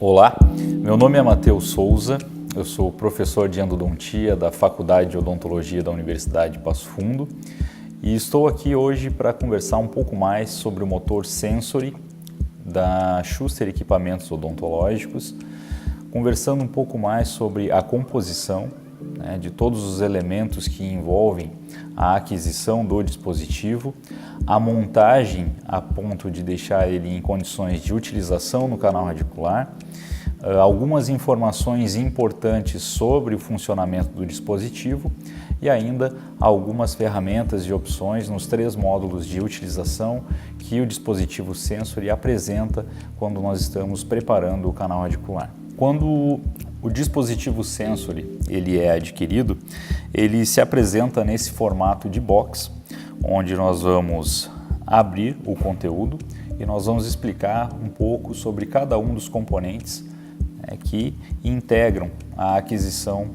Olá, meu nome é Matheus Souza, eu sou professor de endodontia da Faculdade de Odontologia da Universidade de Passo Fundo e estou aqui hoje para conversar um pouco mais sobre o motor Sensory da Schuster Equipamentos Odontológicos, conversando um pouco mais sobre a composição de todos os elementos que envolvem a aquisição do dispositivo, a montagem a ponto de deixar ele em condições de utilização no canal radicular, algumas informações importantes sobre o funcionamento do dispositivo e ainda algumas ferramentas e opções nos 3 módulos de utilização que o dispositivo Sensory apresenta quando nós estamos preparando o canal radicular. Quando o dispositivo Sensory ele é adquirido, ele se apresenta nesse formato de box, onde nós vamos abrir o conteúdo e nós vamos explicar um pouco sobre cada um dos componentes que integram a aquisição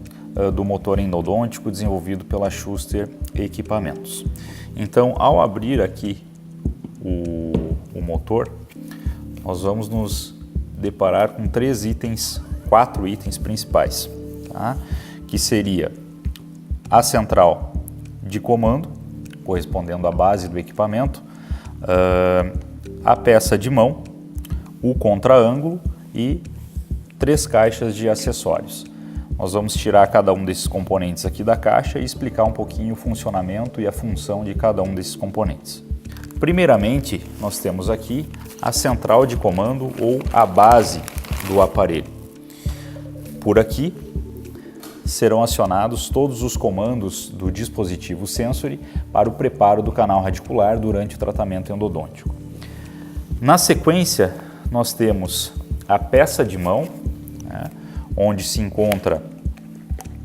do motor endodôntico desenvolvido pela Schuster Equipamentos. Então, ao abrir aqui o motor, nós vamos nos deparar com 4 itens principais, tá? Que seria a central de comando, correspondendo à base do equipamento, a peça de mão, o contra-ângulo e 3 caixas de acessórios. Nós vamos tirar cada um desses componentes aqui da caixa e explicar um pouquinho o funcionamento e a função de cada um desses componentes. Primeiramente, nós temos aqui a central de comando ou a base do aparelho. Por aqui serão acionados todos os comandos do dispositivo Sensory para o preparo do canal radicular durante o tratamento endodôntico. Na sequência, nós temos a peça de mão, onde se encontra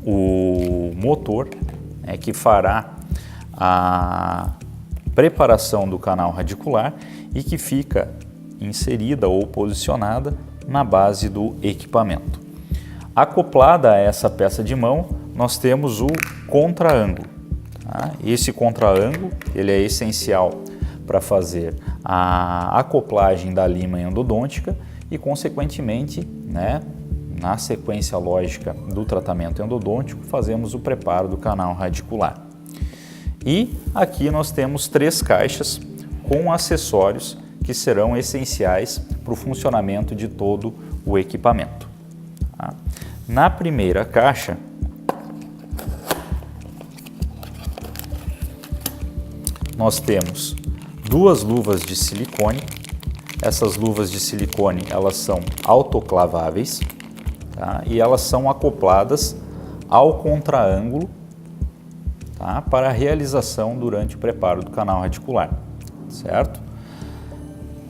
o motor, que fará a preparação do canal radicular e que fica inserida ou posicionada na base do equipamento. Acoplada a essa peça de mão, nós temos o contra-ângulo. Esse contra-ângulo ele é essencial para fazer a acoplagem da lima endodôntica e, consequentemente, na sequência lógica do tratamento endodôntico, fazemos o preparo do canal radicular. E aqui nós temos 3 caixas com acessórios que serão essenciais para o funcionamento de todo o equipamento. Na primeira caixa, nós temos 2 luvas de silicone. Essas luvas de silicone elas são autoclaváveis, e elas são acopladas ao contra-ângulo, para a realização durante o preparo do canal radicular, certo?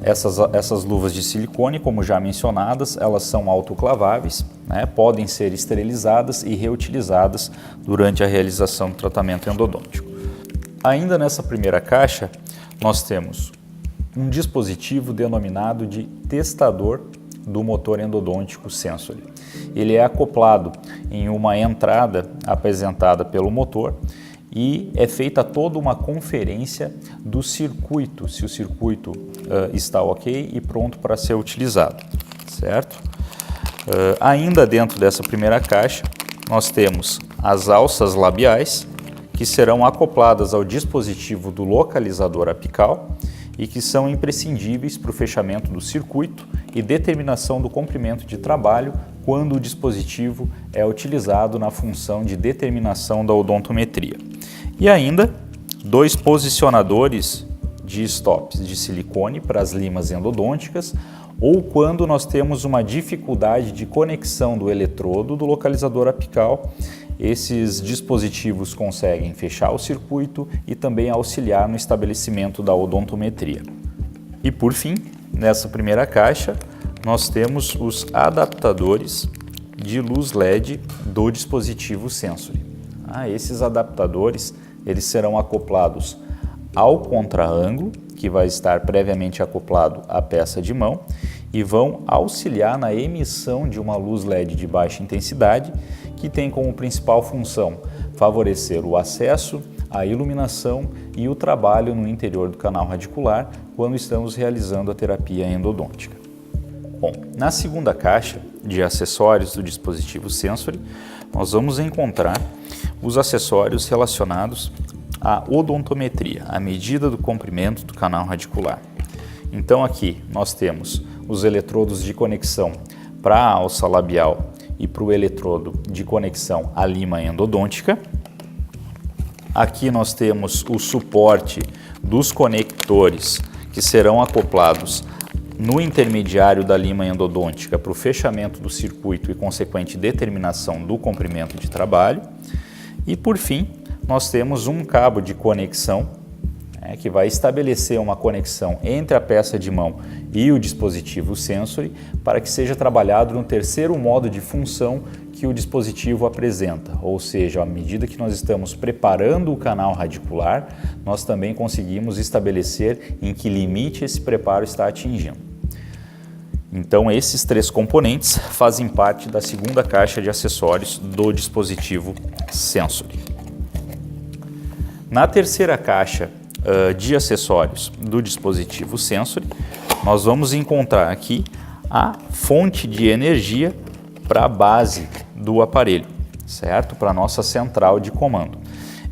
Essas luvas de silicone, como já mencionadas, elas são autoclaváveis, podem ser esterilizadas e reutilizadas durante a realização do tratamento endodôntico. Ainda nessa primeira caixa, nós temos um dispositivo denominado de testador do motor endodôntico Sensory. Ele é acoplado em uma entrada apresentada pelo motor e é feita toda uma conferência do circuito, se o circuito está ok e pronto para ser utilizado, certo? Ainda dentro dessa primeira caixa, nós temos as alças labiais, que serão acopladas ao dispositivo do localizador apical e que são imprescindíveis para o fechamento do circuito e determinação do comprimento de trabalho quando o dispositivo é utilizado na função de determinação da odontometria. E ainda 2 posicionadores de stops de silicone para as limas endodônticas ou quando nós temos uma dificuldade de conexão do eletrodo do localizador apical. Esses dispositivos conseguem fechar o circuito e também auxiliar no estabelecimento da odontometria. E por fim, nessa primeira caixa, nós temos os adaptadores de luz LED do dispositivo Sensory. Esses adaptadores eles serão acoplados ao contra-ângulo, que vai estar previamente acoplado à peça de mão, e vão auxiliar na emissão de uma luz LED de baixa intensidade, que tem como principal função favorecer o acesso, a iluminação e o trabalho no interior do canal radicular quando estamos realizando a terapia endodôntica. Bom, na segunda caixa de acessórios do dispositivo Sensory, nós vamos encontrar os acessórios relacionados à odontometria, a medida do comprimento do canal radicular. Então aqui nós temos os eletrodos de conexão para a alça labial e para o eletrodo de conexão à lima endodôntica. Aqui nós temos o suporte dos conectores que serão acoplados no intermediário da lima endodôntica para o fechamento do circuito e consequente determinação do comprimento de trabalho. E por fim, nós temos um cabo de conexão que vai estabelecer uma conexão entre a peça de mão e o dispositivo Sensory para que seja trabalhado no terceiro modo de função que o dispositivo apresenta, ou seja, à medida que nós estamos preparando o canal radicular, nós também conseguimos estabelecer em que limite esse preparo está atingindo. Então, esses três componentes fazem parte da segunda caixa de acessórios do dispositivo Sensory. Na terceira caixa de acessórios do dispositivo Sensory, nós vamos encontrar aqui a fonte de energia para a base do aparelho, certo? Para a nossa central de comando.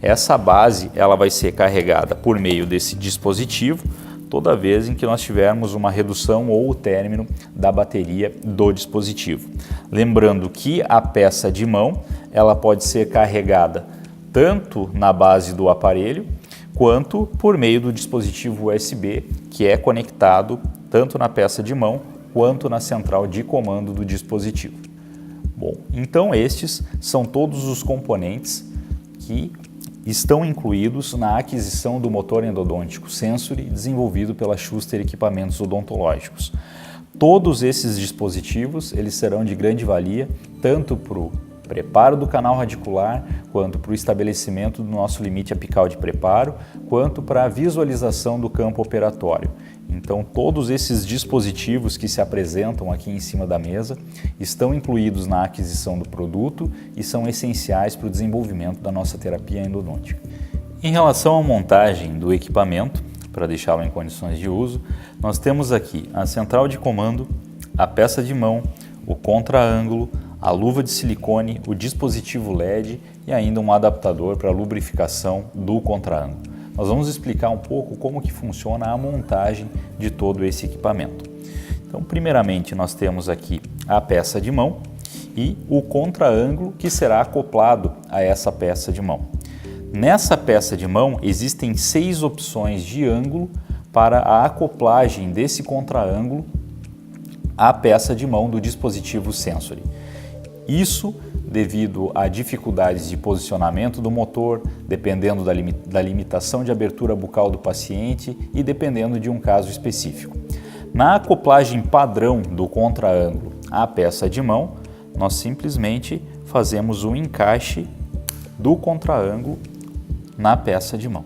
Essa base ela vai ser carregada por meio desse dispositivo toda vez em que nós tivermos uma redução ou o término da bateria do dispositivo. Lembrando que a peça de mão ela pode ser carregada tanto na base do aparelho quanto por meio do dispositivo USB que é conectado tanto na peça de mão quanto na central de comando do dispositivo. Bom, então estes são todos os componentes que estão incluídos na aquisição do motor endodôntico Sensory desenvolvido pela Schuster Equipamentos Odontológicos. Todos esses dispositivos eles serão de grande valia tanto para o preparo do canal radicular, quanto para o estabelecimento do nosso limite apical de preparo, quanto para a visualização do campo operatório. Então, todos esses dispositivos que se apresentam aqui em cima da mesa estão incluídos na aquisição do produto e são essenciais para o desenvolvimento da nossa terapia endodôntica. Em relação à montagem do equipamento, para deixá-lo em condições de uso, nós temos aqui a central de comando, a peça de mão, o contra-ângulo, a luva de silicone, o dispositivo LED e ainda um adaptador para lubrificação do contra-ângulo. Nós vamos explicar um pouco como que funciona a montagem de todo esse equipamento. Então, primeiramente, nós temos aqui a peça de mão e o contra-ângulo que será acoplado a essa peça de mão. Nessa peça de mão existem 6 opções de ângulo para a acoplagem desse contra-ângulo à peça de mão do dispositivo Sensory. Isso devido a dificuldades de posicionamento do motor, dependendo da limitação de abertura bucal do paciente e dependendo de um caso específico. Na acoplagem padrão do contra-ângulo à peça de mão, nós simplesmente fazemos o encaixe do contra-ângulo na peça de mão.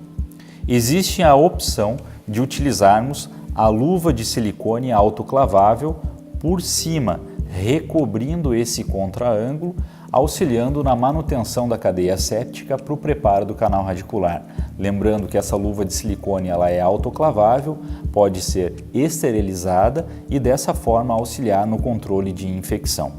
Existe a opção de utilizarmos a luva de silicone autoclavável por cima, recobrindo esse contra-ângulo, auxiliando na manutenção da cadeia séptica para o preparo do canal radicular. Lembrando que essa luva de silicone ela é autoclavável, pode ser esterilizada e dessa forma auxiliar no controle de infecção.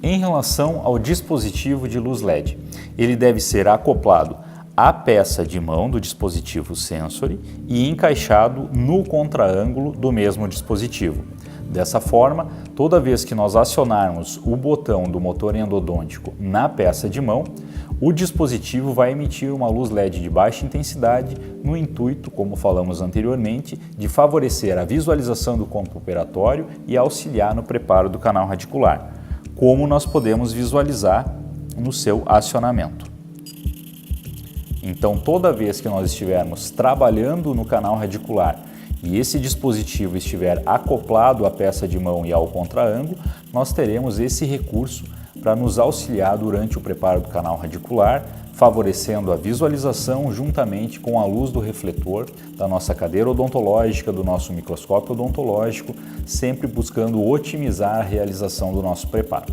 Em relação ao dispositivo de luz LED, ele deve ser acoplado à peça de mão do dispositivo Sensory e encaixado no contra-ângulo do mesmo dispositivo. Dessa forma, toda vez que nós acionarmos o botão do motor endodôntico na peça de mão, o dispositivo vai emitir uma luz LED de baixa intensidade no intuito, como falamos anteriormente, de favorecer a visualização do campo operatório e auxiliar no preparo do canal radicular, como nós podemos visualizar no seu acionamento. Então, toda vez que nós estivermos trabalhando no canal radicular e esse dispositivo estiver acoplado à peça de mão e ao contra-ângulo, nós teremos esse recurso para nos auxiliar durante o preparo do canal radicular, favorecendo a visualização juntamente com a luz do refletor da nossa cadeira odontológica, do nosso microscópio odontológico, sempre buscando otimizar a realização do nosso preparo.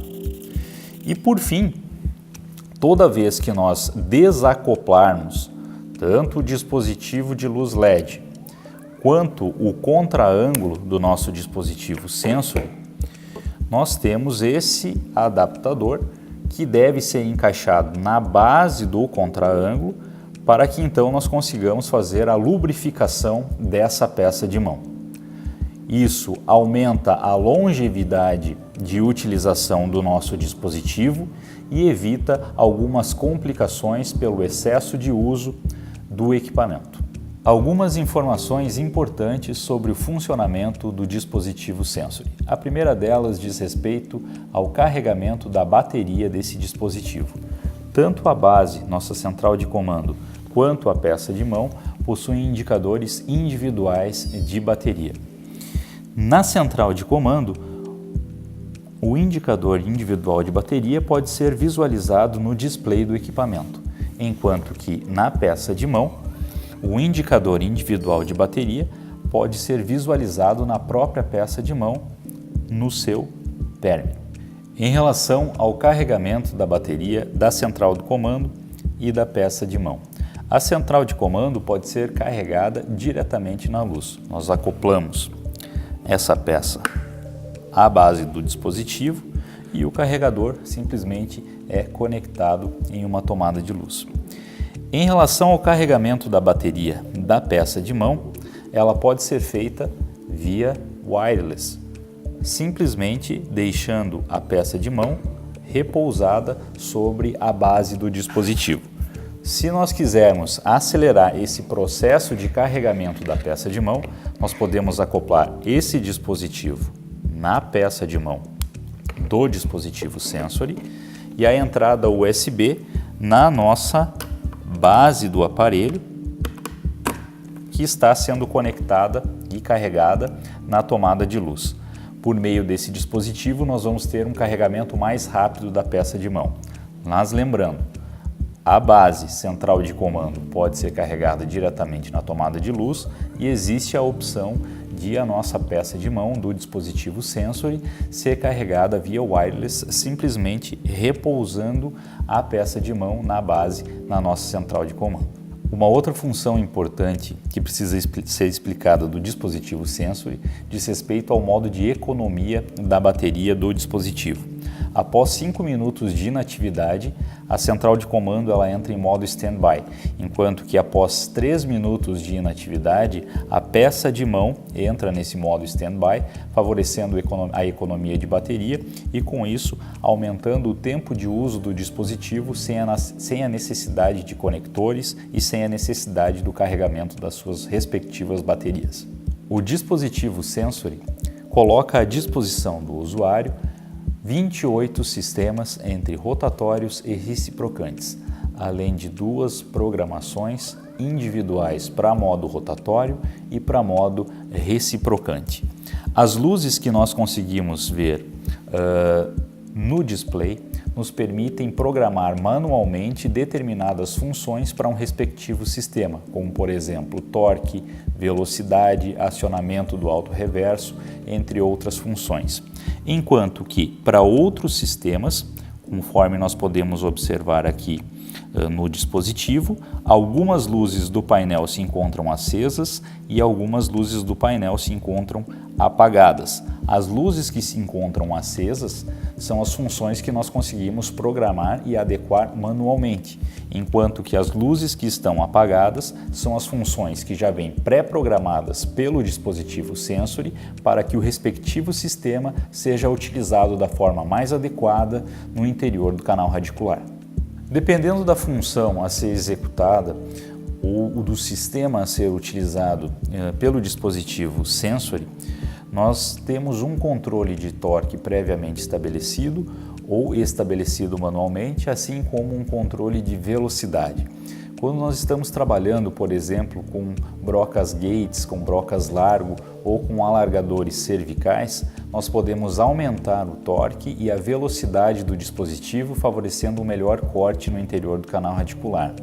E por fim, toda vez que nós desacoplarmos tanto o dispositivo de luz LED quanto o contra-ângulo do nosso dispositivo Sensory, nós temos esse adaptador que deve ser encaixado na base do contraângulo para que então nós consigamos fazer a lubrificação dessa peça de mão. Isso aumenta a longevidade de utilização do nosso dispositivo e evita algumas complicações pelo excesso de uso do equipamento. Algumas informações importantes sobre o funcionamento do dispositivo Sensory. A primeira delas diz respeito ao carregamento da bateria desse dispositivo. Tanto a base, nossa central de comando, quanto a peça de mão possuem indicadores individuais de bateria. Na central de comando, o indicador individual de bateria pode ser visualizado no display do equipamento, enquanto que na peça de mão, o indicador individual de bateria pode ser visualizado na própria peça de mão, no seu término. Em relação ao carregamento da bateria da central de comando e da peça de mão, a central de comando pode ser carregada diretamente na luz. Nós acoplamos essa peça à base do dispositivo e o carregador simplesmente é conectado em uma tomada de luz. Em relação ao carregamento da bateria da peça de mão, ela pode ser feita via wireless, simplesmente deixando a peça de mão repousada sobre a base do dispositivo. Se nós quisermos acelerar esse processo de carregamento da peça de mão, nós podemos acoplar esse dispositivo na peça de mão do dispositivo Sensory e a entrada USB na nossa base do aparelho que está sendo conectada e carregada na tomada de luz. Por meio desse dispositivo, nós vamos ter um carregamento mais rápido da peça de mão. Mas lembrando, a base central de comando pode ser carregada diretamente na tomada de luz e existe a opção de a nossa peça de mão do dispositivo Sensory ser carregada via wireless, simplesmente repousando a peça de mão na base na nossa central de comando. Uma outra função importante que precisa ser explicada do dispositivo Sensory diz respeito ao modo de economia da bateria do dispositivo. Após 5 minutos de inatividade, a central de comando ela entra em modo standby, enquanto que após 3 minutos de inatividade, a peça de mão entra nesse modo standby, favorecendo a economia de bateria e, com isso, aumentando o tempo de uso do dispositivo sem a necessidade de conectores e sem a necessidade do carregamento das suas respectivas baterias. O dispositivo Sensory coloca à disposição do usuário 28 sistemas entre rotatórios e reciprocantes, além de 2 programações individuais para modo rotatório e para modo reciprocante. As luzes que nós conseguimos ver no display nos permitem programar manualmente determinadas funções para um respectivo sistema, como por exemplo torque, velocidade, acionamento do auto-reverso, entre outras funções. Enquanto que para outros sistemas, conforme nós podemos observar aqui no dispositivo, algumas luzes do painel se encontram acesas e algumas luzes do painel se encontram apagadas. As luzes que se encontram acesas são as funções que nós conseguimos programar e adequar manualmente, enquanto que as luzes que estão apagadas são as funções que já vêm pré-programadas pelo dispositivo Sensory para que o respectivo sistema seja utilizado da forma mais adequada no interior do canal radicular. Dependendo da função a ser executada ou do sistema a ser utilizado pelo dispositivo Sensory, nós temos um controle de torque previamente estabelecido ou estabelecido manualmente, assim como um controle de velocidade. Quando nós estamos trabalhando, por exemplo, com brocas gates, com brocas largo ou com alargadores cervicais, nós podemos aumentar o torque e a velocidade do dispositivo, favorecendo um melhor corte no interior do canal radicular.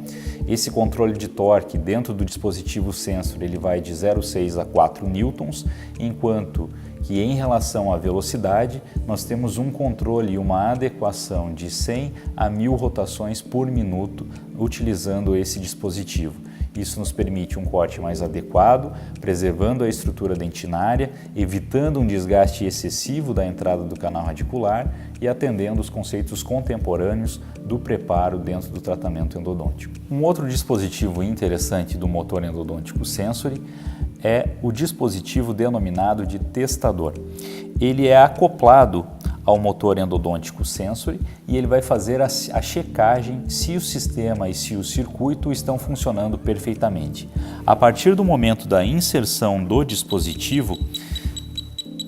Esse controle de torque dentro do dispositivo Sensory ele vai de 0,6 a 4 newtons, enquanto que em relação à velocidade nós temos um controle e uma adequação de 100 a 1000 rotações por minuto utilizando esse dispositivo. Isso nos permite um corte mais adequado, preservando a estrutura dentinária, evitando um desgaste excessivo da entrada do canal radicular e atendendo os conceitos contemporâneos do preparo dentro do tratamento endodôntico. Um outro dispositivo interessante do motor endodôntico sensory é o dispositivo denominado de testador. Ele é acoplado ao motor endodôntico sensory e ele vai fazer a checagem se o sistema e se o circuito estão funcionando perfeitamente. A partir do momento da inserção do dispositivo,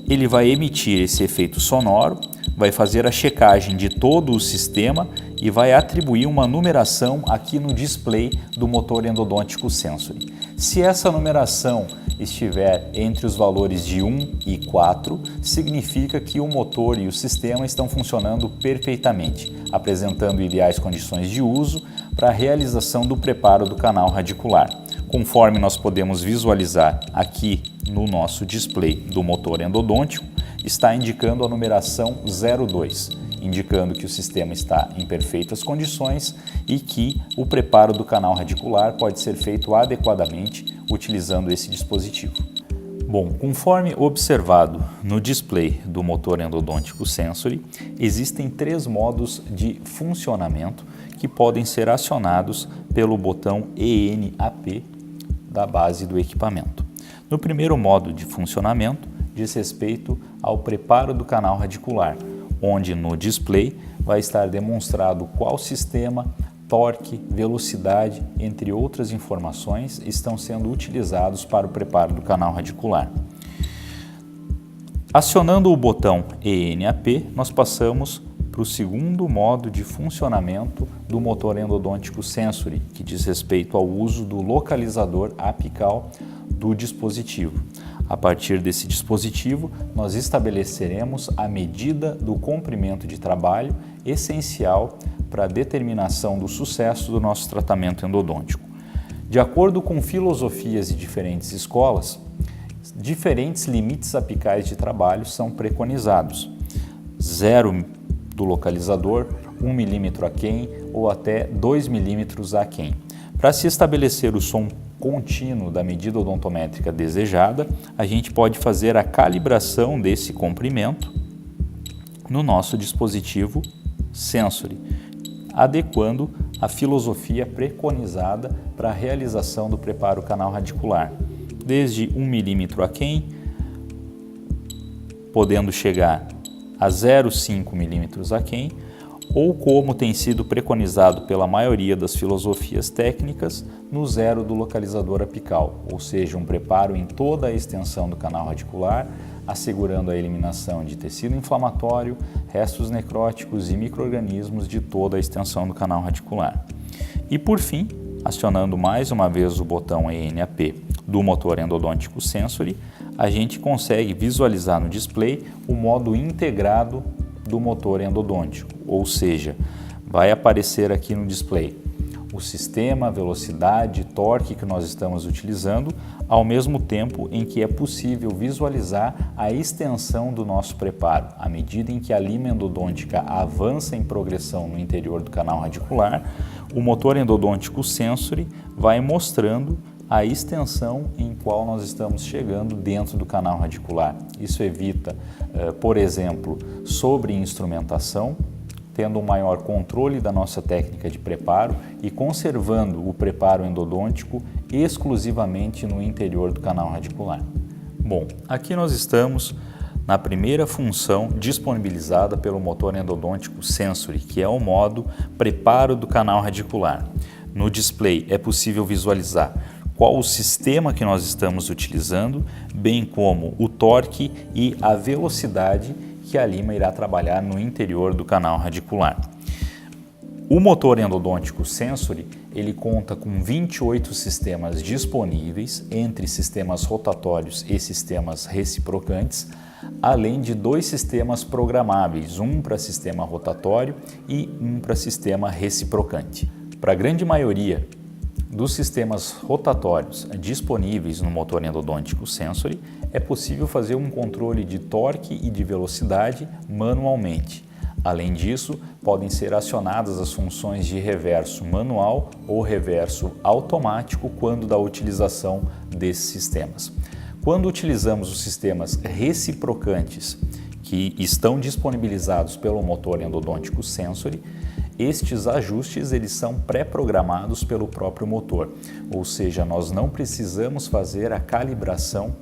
ele vai emitir esse efeito sonoro, vai fazer a checagem de todo o sistema e vai atribuir uma numeração aqui no display do motor endodôntico sensory. Se essa numeração estiver entre os valores de 1 e 4, significa que o motor e o sistema estão funcionando perfeitamente, apresentando ideais condições de uso para a realização do preparo do canal radicular. Conforme nós podemos visualizar aqui no nosso display do motor endodôntico, está indicando a numeração 02, indicando que o sistema está em perfeitas condições e que o preparo do canal radicular pode ser feito adequadamente utilizando esse dispositivo. Bom, conforme observado no display do motor endodôntico sensory, existem 3 modos de funcionamento que podem ser acionados pelo botão ENAP da base do equipamento. No primeiro modo de funcionamento, diz respeito ao preparo do canal radicular, onde no display vai estar demonstrado qual sistema, torque, velocidade, entre outras informações, estão sendo utilizados para o preparo do canal radicular. Acionando o botão ENAP, nós passamos para o segundo modo de funcionamento do motor endodôntico sensory, que diz respeito ao uso do localizador apical do dispositivo. A partir desse dispositivo, nós estabeleceremos a medida do comprimento de trabalho essencial para a determinação do sucesso do nosso tratamento endodôntico. De acordo com filosofias de diferentes escolas, diferentes limites apicais de trabalho são preconizados. 0 do localizador, 1 milímetro aquém ou até 2 milímetros aquém. Para se estabelecer o som contínuo da medida odontométrica desejada, a gente pode fazer a calibração desse comprimento no nosso dispositivo sensory, adequando a filosofia preconizada para a realização do preparo canal radicular, desde 1 milímetro aquém, podendo chegar a 0,5 milímetros aquém, ou como tem sido preconizado pela maioria das filosofias técnicas, no 0 do localizador apical, ou seja, um preparo em toda a extensão do canal radicular, assegurando a eliminação de tecido inflamatório, restos necróticos e micro-organismos de toda a extensão do canal radicular. E por fim, acionando mais uma vez o botão ENAP do motor endodôntico sensory, a gente consegue visualizar no display o modo integrado do motor endodôntico, ou seja, vai aparecer aqui no display o sistema, a velocidade, torque que nós estamos utilizando, ao mesmo tempo em que é possível visualizar a extensão do nosso preparo. À medida em que a lima endodôntica avança em progressão no interior do canal radicular, o motor endodôntico sensory vai mostrando a extensão em qual nós estamos chegando dentro do canal radicular. Isso evita, por exemplo, sobreinstrumentação, tendo um maior controle da nossa técnica de preparo e conservando o preparo endodôntico exclusivamente no interior do canal radicular. Bom, aqui nós estamos na primeira função disponibilizada pelo motor endodôntico sensory, que é o modo preparo do canal radicular. No display é possível visualizar qual o sistema que nós estamos utilizando, bem como o torque e a velocidade que a lima irá trabalhar no interior do canal radicular. O motor endodôntico sensory, ele conta com 28 sistemas disponíveis, entre sistemas rotatórios e sistemas reciprocantes, além de 2 sistemas programáveis, um para sistema rotatório e um para sistema reciprocante. Para a grande maioria dos sistemas rotatórios disponíveis no motor endodôntico sensory, é possível fazer um controle de torque e de velocidade manualmente. Além disso, podem ser acionadas as funções de reverso manual ou reverso automático quando da utilização desses sistemas. Quando utilizamos os sistemas reciprocantes que estão disponibilizados pelo motor endodôntico Sensory, estes ajustes eles são pré-programados pelo próprio motor, ou seja, nós não precisamos fazer a calibração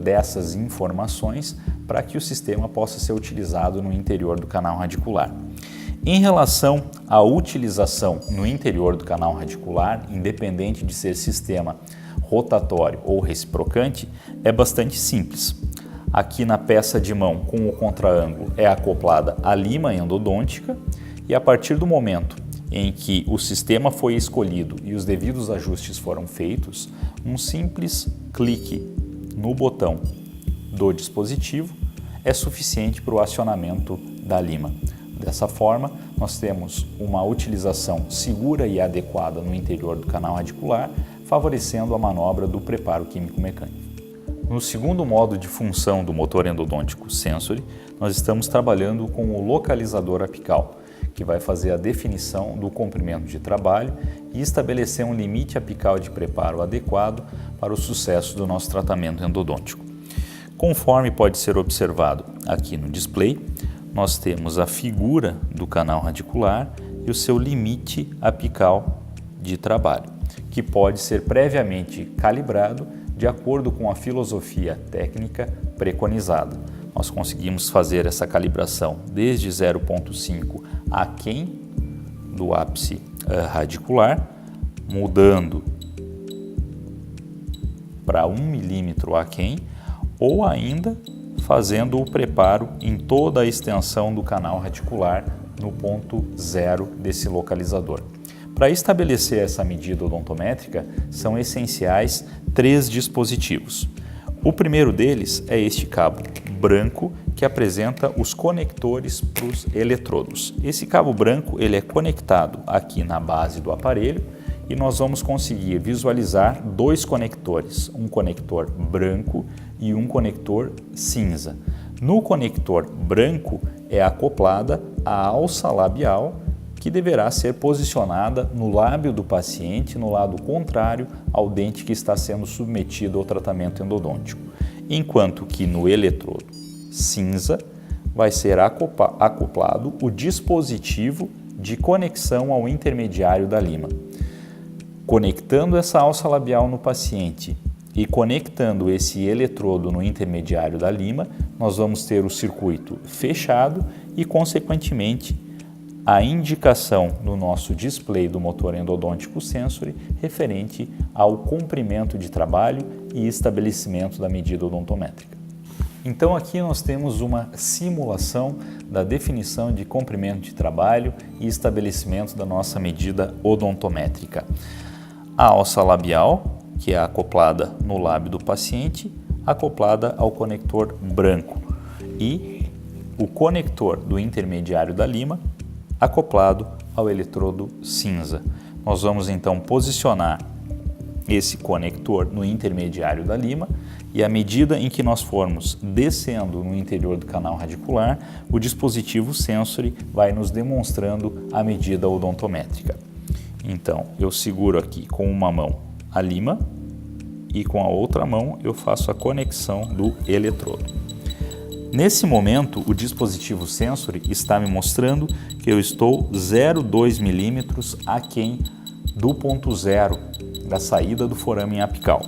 dessas informações para que o sistema possa ser utilizado no interior do canal radicular. Em relação à utilização no interior do canal radicular, independente de ser sistema rotatório ou reciprocante, é bastante simples. Aqui na peça de mão com o contraângulo é acoplada a lima endodôntica e a partir do momento em que o sistema foi escolhido e os devidos ajustes foram feitos, um simples clique no botão do dispositivo é suficiente para o acionamento da lima. Dessa forma, nós temos uma utilização segura e adequada no interior do canal radicular, favorecendo a manobra do preparo químico-mecânico. No segundo modo de função do motor endodôntico Sensory, nós estamos trabalhando com o localizador apical, que vai fazer a definição do comprimento de trabalho e estabelecer um limite apical de preparo adequado para o sucesso do nosso tratamento endodôntico. Conforme pode ser observado aqui no display, nós temos a figura do canal radicular e o seu limite apical de trabalho, que pode ser previamente calibrado de acordo com a filosofia técnica preconizada. Nós conseguimos fazer essa calibração desde 0,5 aquém do ápice radicular, mudando para 1 milímetro aquém, ou ainda fazendo o preparo em toda a extensão do canal radicular no ponto zero desse localizador. Para estabelecer essa medida odontométrica, são essenciais 3 dispositivos. O primeiro deles é este cabo branco que apresenta os conectores para os eletrodos. Esse cabo branco ele é conectado aqui na base do aparelho e nós vamos conseguir visualizar 2 conectores, um conector branco e um conector cinza. No conector branco é acoplada a alça labial que deverá ser posicionada no lábio do paciente, no lado contrário ao dente que está sendo submetido ao tratamento endodôntico, enquanto que no eletrodo cinza vai ser acoplado o dispositivo de conexão ao intermediário da lima. Conectando essa alça labial no paciente e conectando esse eletrodo no intermediário da lima, nós vamos ter o circuito fechado e, consequentemente, a indicação no nosso display do motor endodôntico Sensory referente ao comprimento de trabalho e estabelecimento da medida odontométrica. Então aqui nós temos uma simulação da definição de comprimento de trabalho e estabelecimento da nossa medida odontométrica. A alça labial, que é acoplada no lábio do paciente, acoplada ao conector branco, e o conector do intermediário da lima acoplado ao eletrodo cinza. Nós vamos então posicionar esse conector no intermediário da lima e à medida em que nós formos descendo no interior do canal radicular, o dispositivo Sensory vai nos demonstrando a medida odontométrica. Então, eu seguro aqui com uma mão a lima e com a outra mão eu faço a conexão do eletrodo. Nesse momento, o dispositivo Sensory está me mostrando que eu estou 0,2 milímetros aquém do ponto zero da saída do forame apical.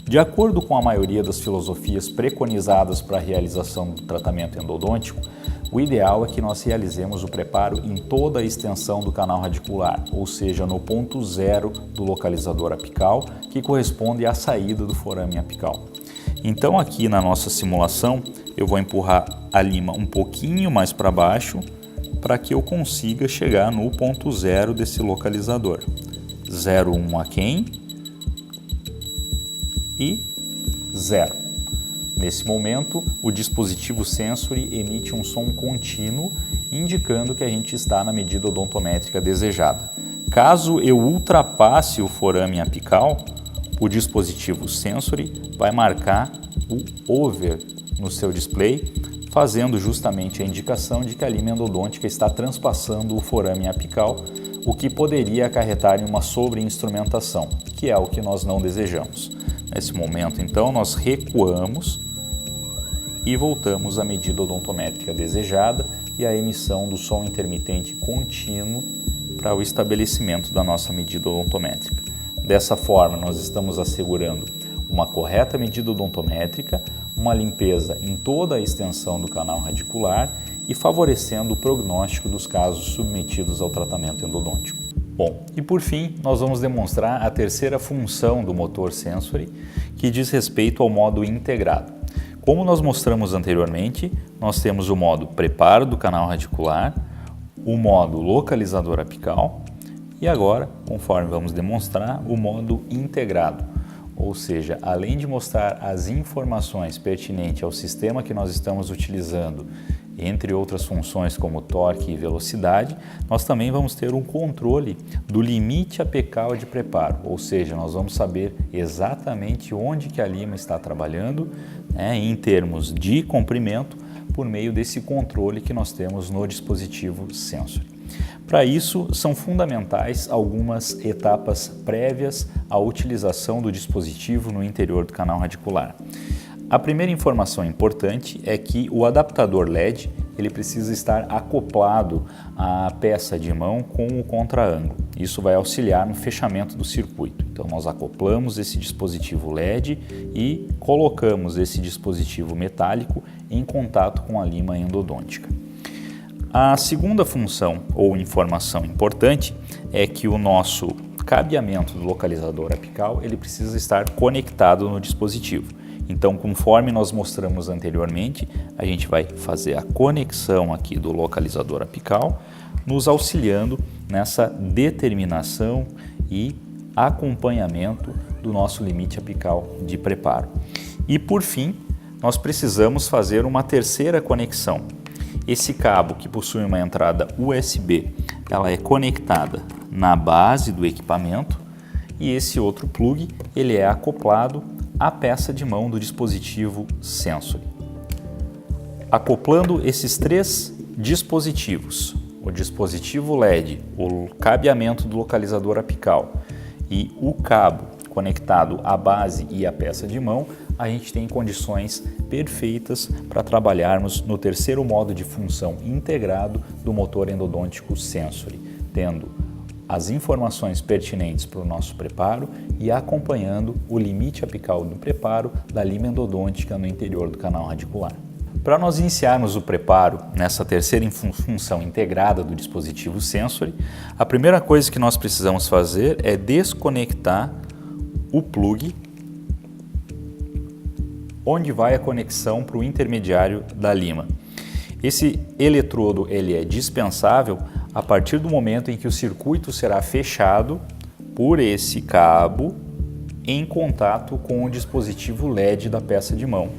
De acordo com a maioria das filosofias preconizadas para a realização do tratamento endodôntico, o ideal é que nós realizemos o preparo em toda a extensão do canal radicular, ou seja, no ponto zero do localizador apical, que corresponde à saída do forame apical. Então aqui na nossa simulação eu vou empurrar a lima um pouquinho mais para baixo para que eu consiga chegar no ponto zero desse localizador. 0,1 aquém e 0. Nesse momento, o dispositivo Sensory emite um som contínuo, indicando que a gente está na medida odontométrica desejada. Caso eu ultrapasse o forame apical, o dispositivo Sensory vai marcar o over no seu display, fazendo justamente a indicação de que a lima endodôntica está transpassando o forame apical, o que poderia acarretar em uma sobreinstrumentação, que é o que nós não desejamos. Nesse momento, então, nós recuamos e voltamos à medida odontométrica desejada e à emissão do som intermitente contínuo para o estabelecimento da nossa medida odontométrica. Dessa forma, nós estamos assegurando uma correta medida odontométrica, uma limpeza em toda a extensão do canal radicular e favorecendo o prognóstico dos casos submetidos ao tratamento endodôntico. Bom, e por fim, nós vamos demonstrar a terceira função do motor sensory, que diz respeito ao modo integrado. Como nós mostramos anteriormente, nós temos o modo preparo do canal radicular, o modo localizador apical e agora, conforme vamos demonstrar, o modo integrado. Ou seja, além de mostrar as informações pertinentes ao sistema que nós estamos utilizando, entre outras funções como torque e velocidade, nós também vamos ter um controle do limite apical de preparo, ou seja, nós vamos saber exatamente onde que a lima está trabalhando, em termos de comprimento, por meio desse controle que nós temos no dispositivo sensory. Para isso, são fundamentais algumas etapas prévias à utilização do dispositivo no interior do canal radicular. A primeira informação importante é que o adaptador LED ele precisa estar acoplado à peça de mão com o contraângulo. Isso vai auxiliar no fechamento do circuito. Então nós acoplamos esse dispositivo LED e colocamos esse dispositivo metálico em contato com a lima endodôntica. A segunda função ou informação importante é que o nosso cabeamento do localizador apical ele precisa estar conectado no dispositivo. Então, conforme nós mostramos anteriormente, a gente vai fazer a conexão aqui do localizador apical, nos auxiliando nessa determinação e acompanhamento do nosso limite apical de preparo. E por fim, nós precisamos fazer uma terceira conexão. Esse cabo que possui uma entrada USB, ela é conectada na base do equipamento e esse outro plug ele é acoplado à peça de mão do dispositivo sensory. Acoplando esses três dispositivos, o dispositivo LED, o cabeamento do localizador apical e o cabo conectado à base e à peça de mão, a gente tem condições perfeitas para trabalharmos no terceiro modo de função integrado do motor endodôntico sensory, tendo as informações pertinentes para o nosso preparo e acompanhando o limite apical do preparo da lima endodôntica no interior do canal radicular. Para nós iniciarmos o preparo nessa terceira função integrada do dispositivo sensory, a primeira coisa que nós precisamos fazer é desconectar o plug onde vai a conexão para o intermediário da lima. Esse eletrodo ele é dispensável a partir do momento em que o circuito será fechado por esse cabo em contato com o dispositivo LED da peça de mão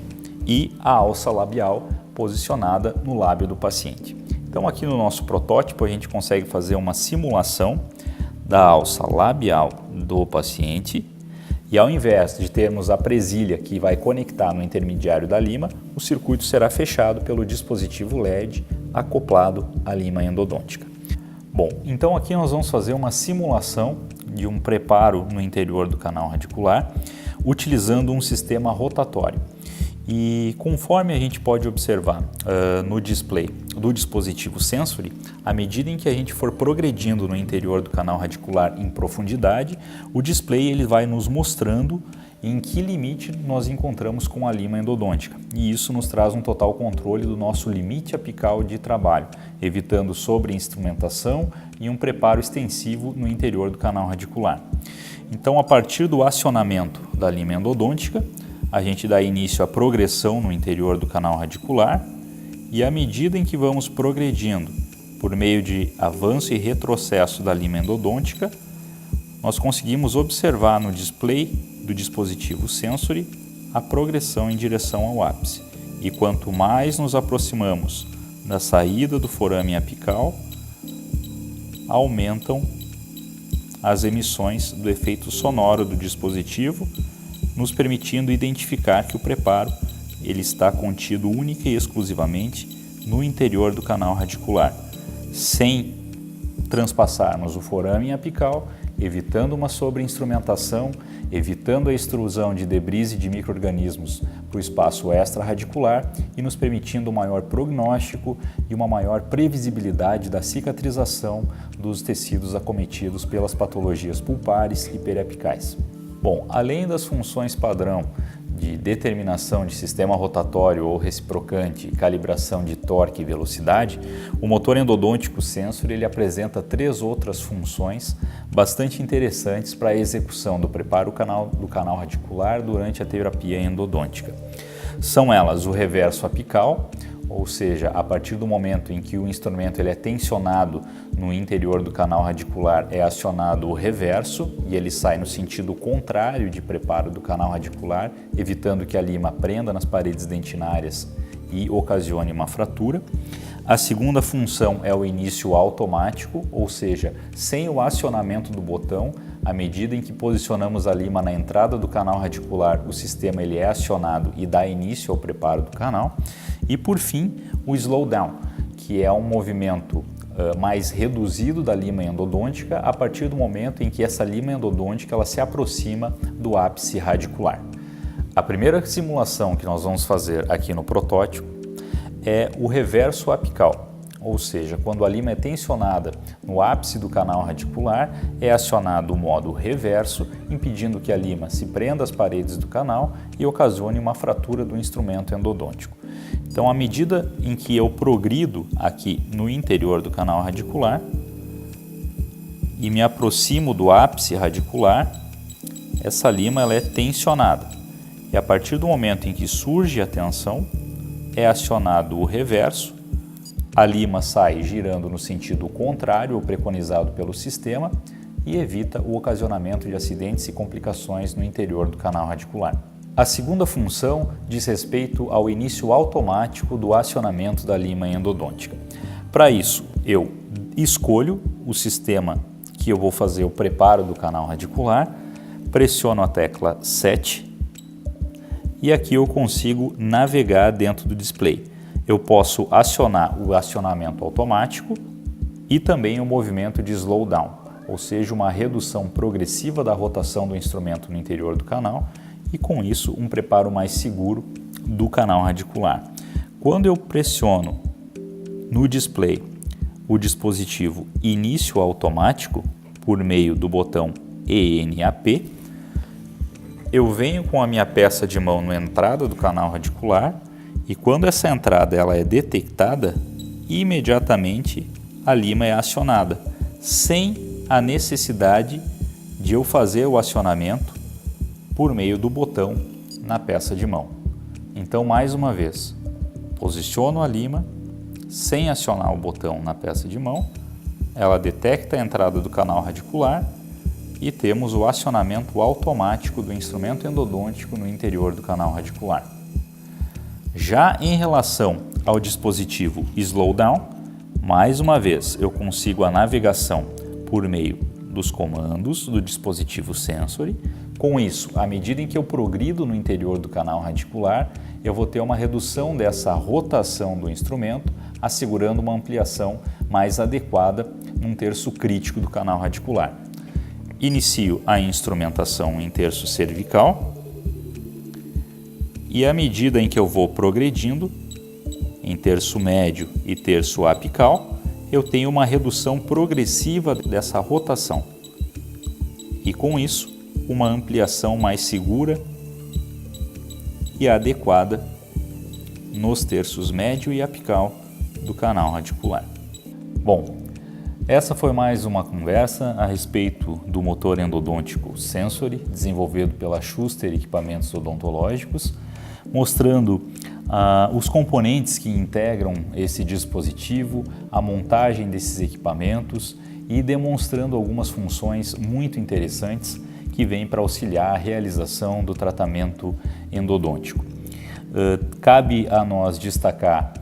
e a alça labial posicionada no lábio do paciente. Então aqui no nosso protótipo a gente consegue fazer uma simulação da alça labial do paciente e ao invés de termos a presilha que vai conectar no intermediário da lima, o circuito será fechado pelo dispositivo LED acoplado à lima endodôntica. Bom, então aqui nós vamos fazer uma simulação de um preparo no interior do canal radicular utilizando um sistema rotatório. E conforme a gente pode observar no display do dispositivo sensory, à medida em que a gente for progredindo no interior do canal radicular em profundidade, o display ele vai nos mostrando em que limite nós encontramos com a lima endodôntica. E isso nos traz um total controle do nosso limite apical de trabalho, evitando sobreinstrumentação e um preparo extensivo no interior do canal radicular. Então, a partir do acionamento da lima endodôntica, a gente dá início à progressão no interior do canal radicular e à medida em que vamos progredindo por meio de avanço e retrocesso da lima endodôntica, nós conseguimos observar no display do dispositivo sensory a progressão em direção ao ápice. E quanto mais nos aproximamos da saída do forame apical, aumentam as emissões do efeito sonoro do dispositivo, nos permitindo identificar que o preparo ele está contido única e exclusivamente no interior do canal radicular, sem transpassarmos o forame apical, evitando uma sobreinstrumentação, evitando a extrusão de debris e de micro-organismos para o espaço extra-radicular e nos permitindo um maior prognóstico e uma maior previsibilidade da cicatrização dos tecidos acometidos pelas patologias pulpares e periapicais. Bom, além das funções padrão de determinação de sistema rotatório ou reciprocante, calibração de torque e velocidade, o motor endodôntico Sensory ele apresenta 3 outras funções bastante interessantes para a execução do preparo do canal radicular durante a terapia endodôntica. São elas o reverso apical, ou seja, a partir do momento em que o instrumento ele é tensionado no interior do canal radicular, é acionado o reverso e ele sai no sentido contrário de preparo do canal radicular, evitando que a lima prenda nas paredes dentinárias e ocasione uma fratura. A segunda função é o início automático, ou seja, sem o acionamento do botão, à medida em que posicionamos a lima na entrada do canal radicular, o sistema ele é acionado e dá início ao preparo do canal. E por fim, o slowdown, que é um movimento mais reduzido da lima endodôntica a partir do momento em que essa lima endodôntica ela se aproxima do ápice radicular. A primeira simulação que nós vamos fazer aqui no protótipo é o reverso apical, ou seja, quando a lima é tensionada no ápice do canal radicular, é acionado o modo reverso, impedindo que a lima se prenda às paredes do canal e ocasione uma fratura do instrumento endodôntico. Então, à medida em que eu progrido aqui no interior do canal radicular e me aproximo do ápice radicular, essa lima ela é tensionada. E a partir do momento em que surge a tensão, é acionado o reverso, a lima sai girando no sentido contrário ao preconizado pelo sistema e evita o ocasionamento de acidentes e complicações no interior do canal radicular. A segunda função diz respeito ao início automático do acionamento da lima endodôntica. Para isso, eu escolho o sistema que eu vou fazer o preparo do canal radicular, pressiono a tecla 7 e aqui eu consigo navegar dentro do display. Eu posso acionar o acionamento automático e também o movimento de slowdown, ou seja, uma redução progressiva da rotação do instrumento no interior do canal e com isso um preparo mais seguro do canal radicular. Quando eu pressiono no display o dispositivo início automático por meio do botão ENAP, eu venho com a minha peça de mão na entrada do canal radicular e quando essa entrada ela é detectada, imediatamente a lima é acionada, sem a necessidade de eu fazer o acionamento por meio do botão na peça de mão. Então, mais uma vez, posiciono a lima sem acionar o botão na peça de mão, ela detecta a entrada do canal radicular e temos o acionamento automático do instrumento endodôntico no interior do canal radicular. Já em relação ao dispositivo slowdown, mais uma vez eu consigo a navegação por meio dos comandos do dispositivo Sensory. Com isso, à medida em que eu progrido no interior do canal radicular, eu vou ter uma redução dessa rotação do instrumento, assegurando uma ampliação mais adequada num terço crítico do canal radicular. Inicio a instrumentação em terço cervical e à medida em que eu vou progredindo em terço médio e terço apical, eu tenho uma redução progressiva dessa rotação e com isso uma ampliação mais segura e adequada nos terços médio e apical do canal radicular. Bom, essa foi mais uma conversa a respeito do motor endodôntico Sensory, desenvolvido pela Schuster Equipamentos Odontológicos, mostrando os componentes que integram esse dispositivo, a montagem desses equipamentos e demonstrando algumas funções muito interessantes que vêm para auxiliar a realização do tratamento endodôntico. Cabe a nós destacar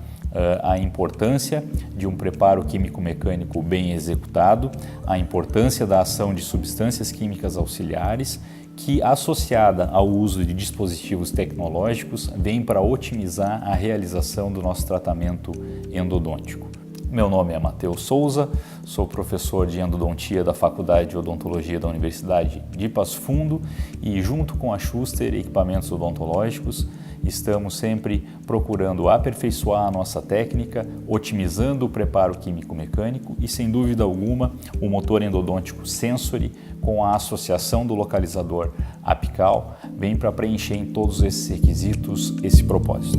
a importância de um preparo químico-mecânico bem executado, a importância da ação de substâncias químicas auxiliares que, associada ao uso de dispositivos tecnológicos, vem para otimizar a realização do nosso tratamento endodôntico. Meu nome é Matheus Souza, sou professor de endodontia da Faculdade de Odontologia da Universidade de Passo Fundo e, junto com a Schuster Equipamentos Odontológicos, estamos sempre procurando aperfeiçoar a nossa técnica, otimizando o preparo químico-mecânico e, sem dúvida alguma, o motor endodôntico Sensory, com a associação do localizador apical, vem para preencher em todos esses requisitos esse propósito.